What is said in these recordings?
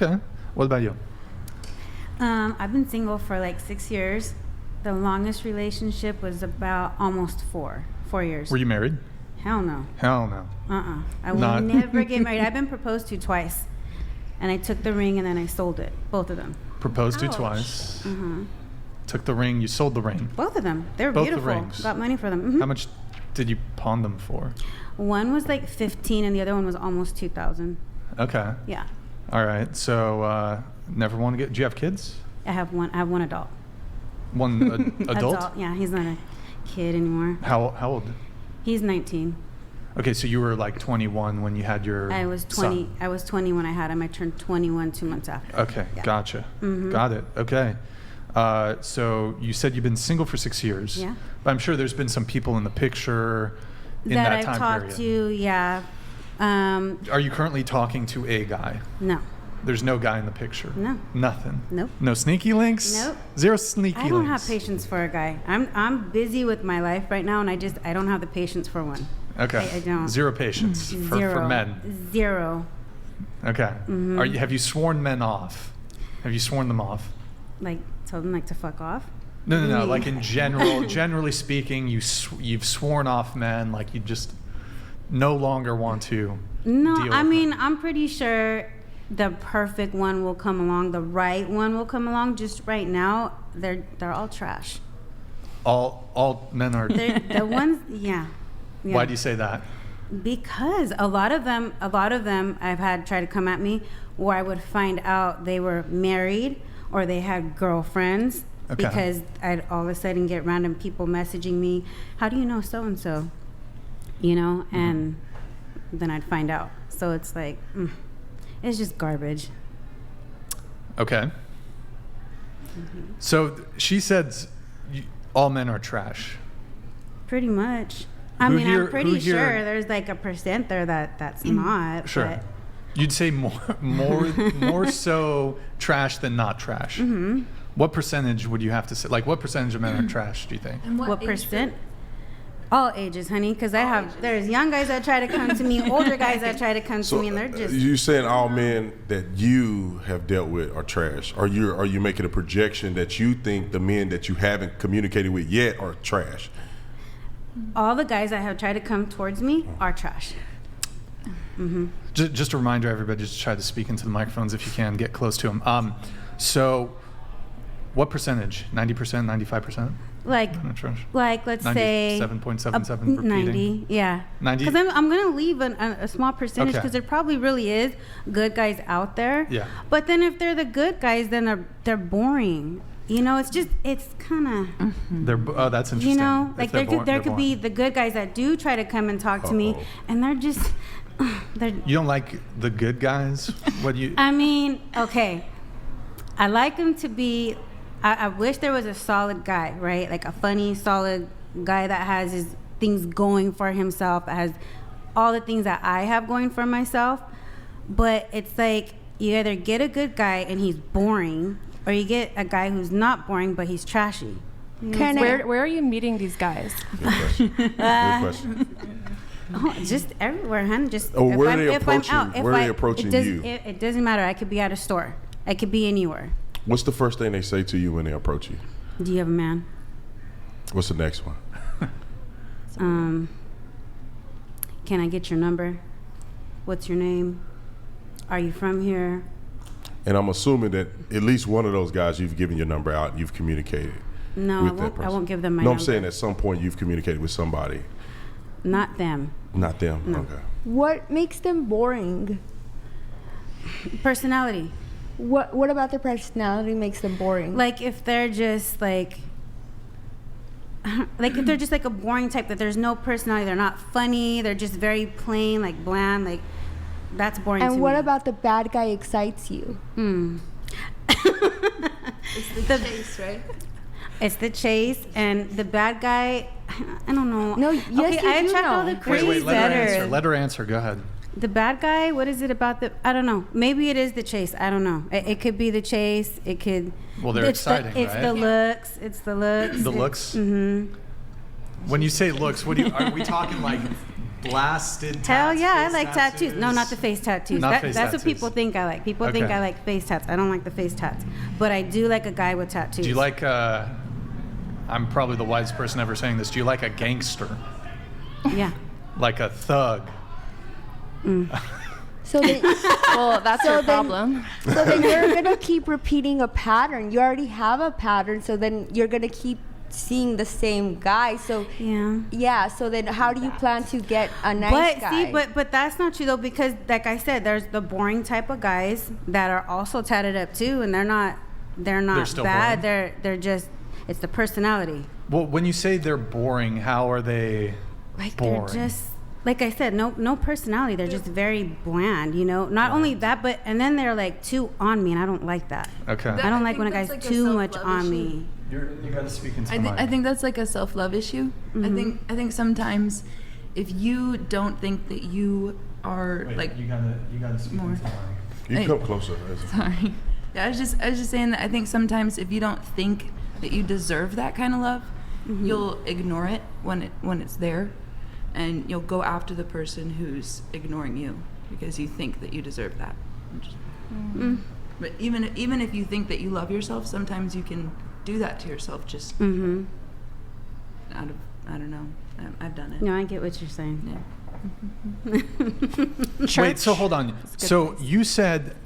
Okay. What about you? I've been single for like 6 years. The longest relationship was about almost 4 years. Were you married? Hell no. Hell no. I will never get married. I've been proposed to twice. And I took the ring and then I sold it. Both of them. Proposed to twice. Mm-hmm. Took the ring. You sold the ring. Both of them. They were Both beautiful. the rings. Got money for them. Mm-hmm. How much did you pawn them for? One was like 15 and the other one was almost 2,000. Okay. Yeah. All right. So never want to get. Do you have kids? I have one adult. One adult? Yeah, he's not a kid anymore. How old? He's 19. Okay, so you were like 21 when you had your I was 20. son. I was 20 when I had him. I turned 21 2 months after. Okay, Yeah. gotcha. Mhm. Got it. Okay. So you said you've been single for 6 years. Yeah. But I'm sure there's been some people in the picture in That that I've time talked period. to, yeah. Are you currently talking to a guy? No. There's no guy in the picture? No. Nothing? Nope. No sneaky links? Nope. Zero sneaky links? I don't have patience for a guy. I'm busy with my life right now, and I don't have the patience for one. Okay. I don't. Zero patience for Zero. men. Zero. Okay. Mhm. Have you sworn men off? Have you sworn them off? Like, told them like to fuck off? No. Like in general, generally speaking, you've sworn off men. Like you just no longer want to. No, deal I with mean, them. I'm pretty sure the perfect one will come along. The right one will come along. Just right now, they're all trash. All men are. They're the ones, yeah. Why do you say that? Because a lot of them I've had try to come at me where I would find out they were married or they had girlfriends. Okay. Because I'd all of a sudden get random people messaging me, how do you know so-and-so? You know, and then I'd find out. So it's like, it's just garbage. Okay. So she said all men are trash. Pretty much. I Who mean, here- I'm pretty who here- sure there's like a percent there that's not. Sure. But You'd say more so trash than not trash. Mm-hmm. What percentage would you have to say? Like, what percentage of men are trash, do you think? And what age percent? group? All ages, honey, because there's young guys that try to come to me, older guys that try to come to me, and they're just. You saying all men that you have dealt with are trash? Are you making a projection that you think the men that you haven't communicated with yet are trash? All the guys that have tried to come towards me are trash. Mm-hmm. Just a reminder, everybody, just try to speak into the microphones if you can, get close to them. So, what percentage? 90%, 95%? Like, Trash. let's say 97.77 repeating. 90, yeah. 90? Because I'm going to leave a small percentage Okay. because there probably really is good guys out there. Yeah. But then if they're the good guys, then they're boring. You know, it's kind of, That's interesting. you know, If like they're there boring, could be the good guys that do try to come and talk to me, and they're just, they're. You don't like the good guys? What do you? I mean, okay, I like them to be. I wish there was a solid guy, right? Like a funny, solid guy that has his things going for himself, that has all the things that I have going for myself. But it's like you either get a good guy and he's boring, or you get a guy who's not boring but he's trashy. You know, Where are you meeting these guys? Good question. Good question. just everywhere, hun. Just Oh, where are they if I'm approaching- out, where are they approaching you? It doesn't matter. I could be at a store. I could be anywhere. What's the first thing they say to you when they approach you? Do you have a man? What's the next one? Can I get your number? What's your name? Are you from here? And I'm assuming that at least one of those guys you've given your number out, you've communicated No, with that person. I won't give them my No, number. I'm saying at some point you've communicated with somebody. Not them. Not them. No. Okay. What makes them boring? Personality. What about their personality makes them boring? Like if they're just like if they're just like a boring type, that there's no personality, they're not funny, they're just very plain, like bland, like that's boring to me. and what about the bad guy excites you? It's the chase, right? It's the chase, and the bad guy, I don't know. No, yes, okay, you I do checked all know. the crazy Wait, let her answer. better. Let her answer. Go ahead. The bad guy, what is it about I don't know. Maybe it is the chase. I don't know. It could be the chase. It could. Well, they're exciting, It's right? the looks. It's the looks. The looks? Mm-hmm. When you say looks, are we talking like blasted Hell tats, yeah, I face like tattoos. No, not the face tattoos. Not face that's tattoos. what people think I like. People think Okay. I like face tats. I don't like the face tats. But I do like a guy with tattoos. Do you like, I'm probably the wisest person ever saying this, do you like a gangster? Yeah. Like a thug? So then, Well, that's So your then- problem. so then you're gonna keep repeating a pattern. You already have a pattern, so then you're gonna keep seeing the same guy. So Yeah. so then how do you plan to get a nice But guy? see, but that's not true though, because like I said, there's the boring type of guys that are also tatted up too, and they're not still bad. boring? They're just, it's the personality. Well, when you say they're boring, how are they Like boring? they're just, like I said, no personality. They're just very bland, you know. Not only that, but and then they're like too on me, and I don't like that. Okay. I don't like when a think guy's that's like a too much self-love on issue. me. You got to speak into the mic. I think that's like a self-love issue. Mm-hmm. I think sometimes if you don't think that you are Wait, like you gotta speak more. into the mic. You Hey. come closer. sorry. Yeah, I was just saying that I think sometimes if you don't think that you deserve that kind of love, Mm-hmm. you'll ignore it when it's there, and you'll go after the person who's ignoring you because you think that you deserve that. But even if you think that you love yourself, sometimes you can do that to yourself just Mm-hmm. out of, I don't know. I've done it. No, I get what you're saying. Yeah. Wait, so hold on. So you said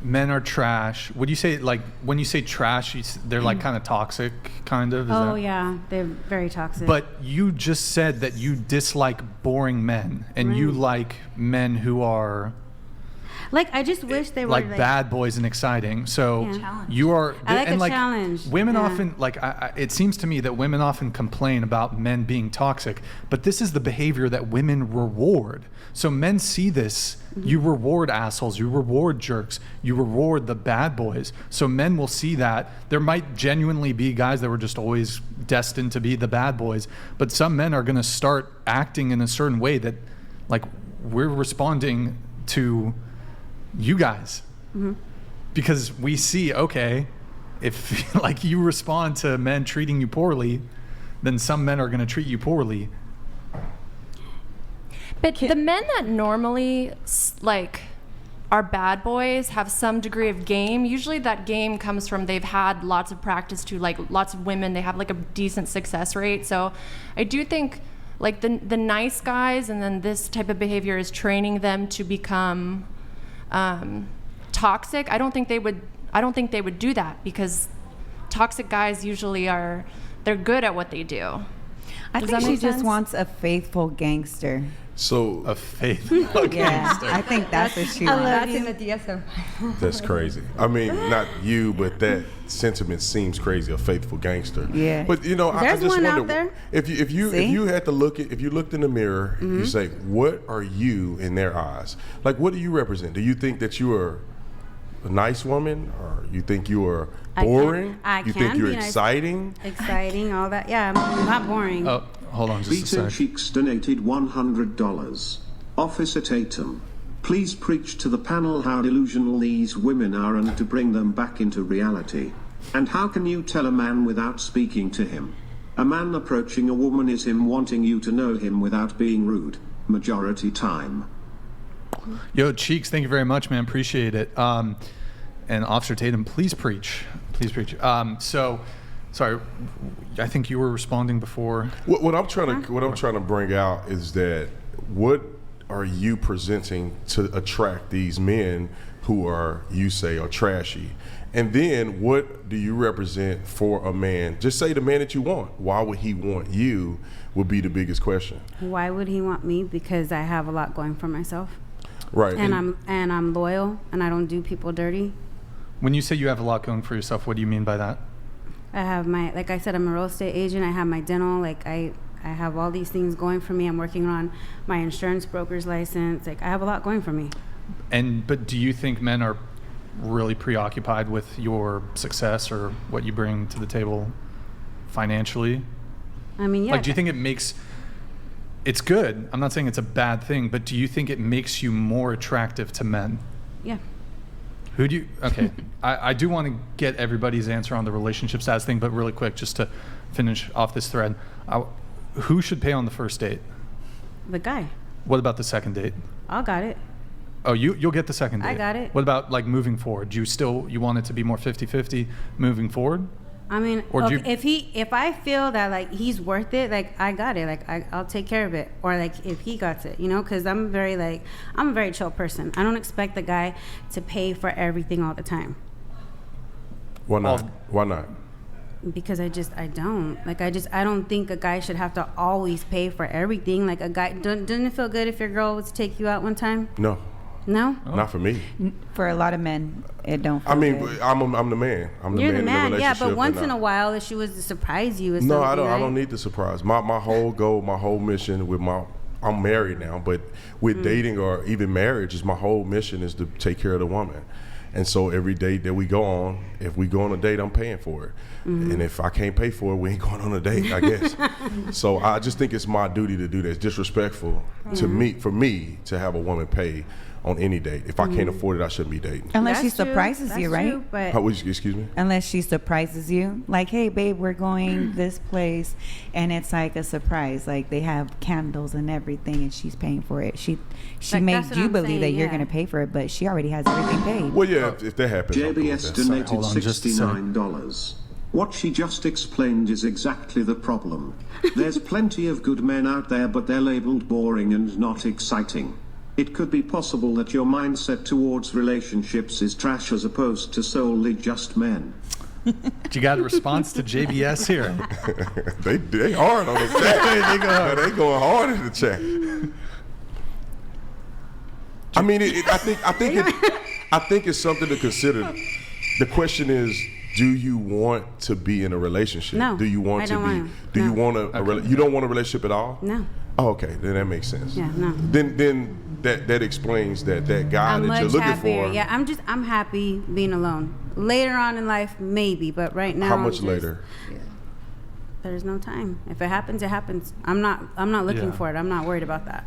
men are trash. Would you say, like, when you say trash, they're like kind of toxic, kind of? Is Oh that- yeah, they're very toxic. But you just said that you dislike boring men, and you Right. like men who are like, I just wish they were like bad boys and exciting. So Yeah. Challenge. you are. I like and a challenge. Women Yeah. often like. It seems to me that women often complain about men being toxic, but this is the behavior that women reward. So men see this. Mm-hmm. You reward assholes. You reward jerks. You reward the bad boys. So men will see that. There might genuinely be guys that were just always destined to be the bad boys, but some men are going to start acting in a certain way that, like, we're responding to you guys because we see, okay, if like you respond to men treating you poorly, then some men are going to treat you poorly. But the men that normally like are bad boys have some degree of game. Usually that game comes from they've had lots of practice to like lots of women. They have like a decent success rate. So I do think like the nice guys and then this type of behavior is training them to become toxic. I don't think they would do that because toxic guys usually they're good at what they do. I Does think that she make just sense? wants a faithful gangster. So A faithful Yeah, gangster. I think that's what she I wants. love That's in you. the DSM. that's crazy. I mean, not you, but that sentiment seems crazy. A faithful gangster. Yeah. But you know, I There's just one out wonder there. if See? you had to if you looked in the mirror, you say, what are you in their eyes? Like, what do you represent? Do you think that you are a nice woman, or you think you are boring? I you can think you're be nice. exciting? Exciting, all that. Yeah, I'm not boring. Oh, hold on just a Vito sec. Cheeks donated $100. Officer Tatum, please preach to the panel how delusional these women are and to bring them back into reality. And how can you tell a man without speaking to him? A man approaching a woman is him wanting you to know him without being rude, majority time. Yo, Cheeks, thank you very much, man. Appreciate it. And Officer Tatum, please preach. Please preach. So, sorry, I think you were responding before. What I'm trying to bring out is that what are you presenting to attract these men who you say are trashy? And then what do you represent for a man? Just say the man that you want. Why would he want you would be the biggest question. Why would he want me? Because I have a lot going for myself, Right. and I'm loyal, and I don't do people dirty. When you say you have a lot going for yourself, what do you mean by that? I have like I said, I'm a real estate agent. I have my dental. Like I have all these things going for me. I'm working on my insurance broker's license. Like I have a lot going for me. But do you think men are really preoccupied with your success or what you bring to the table financially? I mean, yeah. Like, do you think it's good? I'm not saying it's a bad thing, but do you think it makes you more attractive to men? Yeah. Who do you, okay, I do want to get everybody's answer on the relationship status thing, but really quick, just to finish off this thread. Who should pay on the first date? The guy. What about the second date? I got it. Oh, you'll get the second date. I got it. What about like moving forward? Do you want it to be more 50-50 moving forward? I mean, Or do if I feel that like he's worth it, like I got it, like I'll take care of it. Or like if he got it, you know, because I'm a very chill person. I don't expect the guy to pay for everything all the time. Why not? Why not? Because I don't think a guy should have to always pay for everything. Like a guy, doesn't it feel good if your girl was to take you out one time? No. No? Not for me. For a lot of men, it don't feel I mean, good. I'm the man. I'm the You're man the in the man, yeah, relationship. but once and in a while, if she was to surprise you or No, something, I don't. right? I don't need the surprise. My whole goal, my whole mission with I'm married now, but with dating or even marriage, is my whole mission is to take care of the woman. And so every date that we go on, if we go on a date, I'm paying for it. And if I can't pay for it, we ain't going on a date, I guess. So I just think it's my duty to do that. It's disrespectful for me to have a woman pay on any date. If I can't afford it, I shouldn't be dating. Unless she That's true. surprises you, That's right? true, but How would you, excuse me? Unless she surprises you, like, hey babe, we're going this place, and it's like a surprise, like they have candles and everything and she's paying for it. She Like, made that's what you I'm believe that saying, you're yeah. going to pay for it, but she already has everything paid. Well, yeah, if that happens, I'm cool with JBS that. donated Hold on just a second. $69. What she just explained is exactly the problem. There's plenty of good men out there, but they're labeled boring and not exciting. It could be possible that your mindset towards relationships is trash as opposed to solely just men. You got a response to JBS here. They hard on the chat. They going hard in the chat. I mean, I think it's something to consider. The question is, do you want to be in a relationship? No, Do you want I to don't be? want to. Do you No. want you don't want a relationship at all? No. Oh, okay, then that makes sense. Yeah, no. Then that explains that guy I'm that you're much looking happier. for. Yeah, I'm happy being alone. Later on in life, maybe, but right now. How I'm much just- later? There's no time. If it happens, it happens. I'm not looking Yeah. for it. I'm not worried about that.